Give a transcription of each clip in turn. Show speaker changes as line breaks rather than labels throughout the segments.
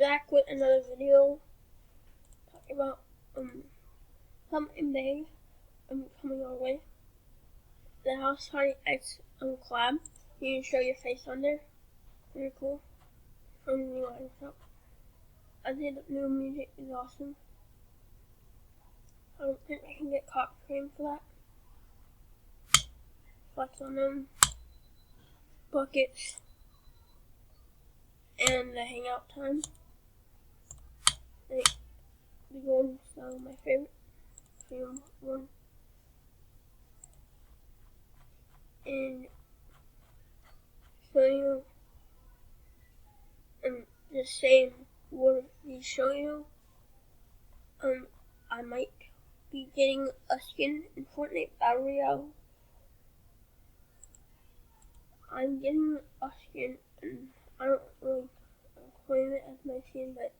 back with another video talking about something big coming our way. The House Party X collab. You can show your face on there. Very cool. From the new item shop. I think the new music is awesome. I don't think I can get cop cream for that. Flex on them. Buckets. And the hangout time. The golden style, my favorite one. And show you the same what we show you. I might be getting a skin in Fortnite Battle Royale. I'm getting a skin, and I don't really claim it as my skin, but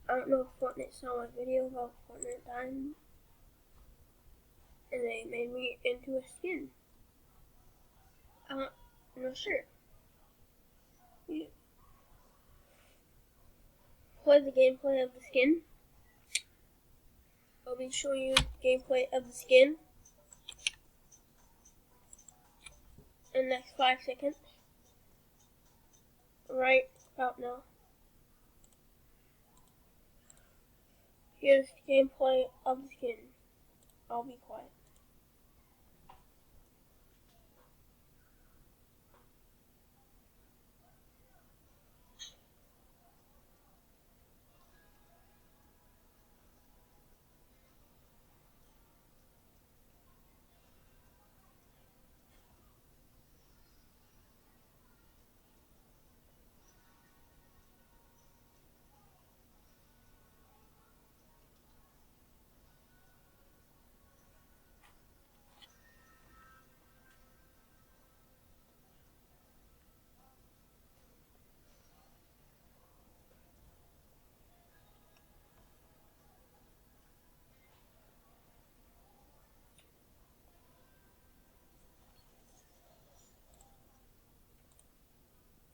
I don't know if Fortnite saw my video about Fortnite dying, and they made me into a skin. I'm not sure. Play the gameplay of the skin. I'll be showing you gameplay of the skin in the next 5 seconds. Right about now. Here's gameplay of the skin. I'll be quiet.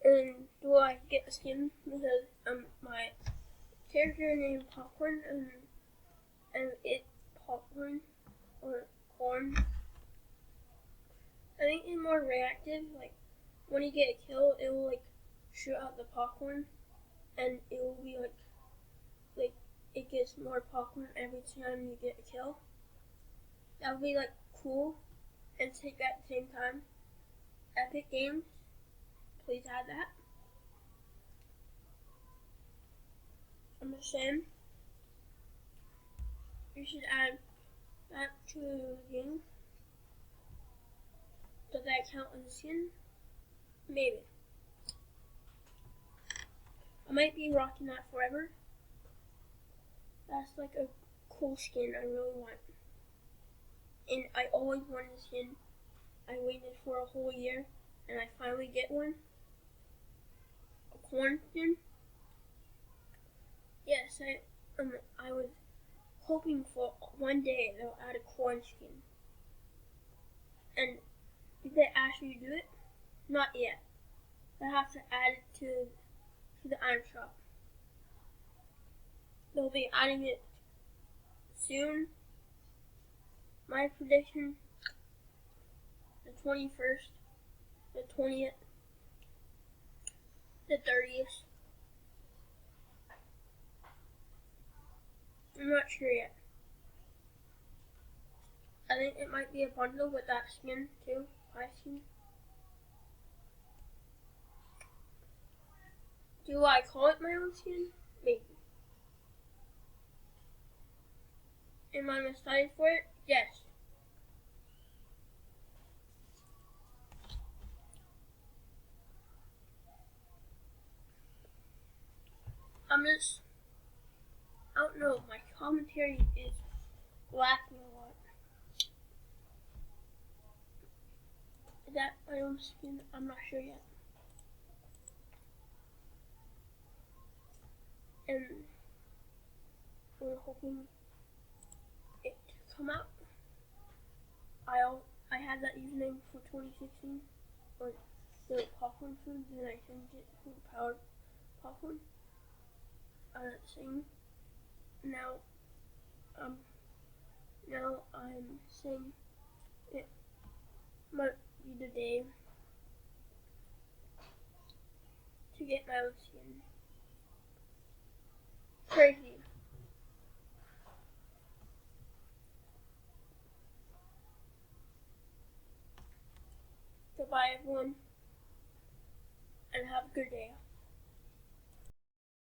And do I get a skin because my character named Popcorn and it popcorn or corn. I think it's more reactive. Like when you get a kill, it will like shoot out the popcorn, and it will be like it gets more popcorn every time you get a kill. That would be like cool and sick at the same time. Epic Games, please add that. I'm just saying, you should add that to the game. Does that count as a skin? Maybe. I might be rocking that forever. That's like a cool skin I really want. And I always wanted a skin. I waited for a whole year and I finally get one. A corn skin. Yes, I was hoping for one day they'll add a corn skin. And did they actually do it? Not yet. They have to add it to the item shop. They'll be adding it soon. My prediction, the 21st, the 20th, the 30th. I'm not sure yet. I think it might be a bundle with that skin too. My skin. Do I call it my own skin? Maybe. Am I excited for it? Yes. I don't know, my commentary is lacking a lot. Is that my own skin? I'm not sure yet. And we're hoping it to come out. I had that username for 2016, or the popcorn food, then I changed it to powered popcorn. saying now. Now I'm saying it might be the day to get my own skin. Crazy. Goodbye, everyone, and have a good day.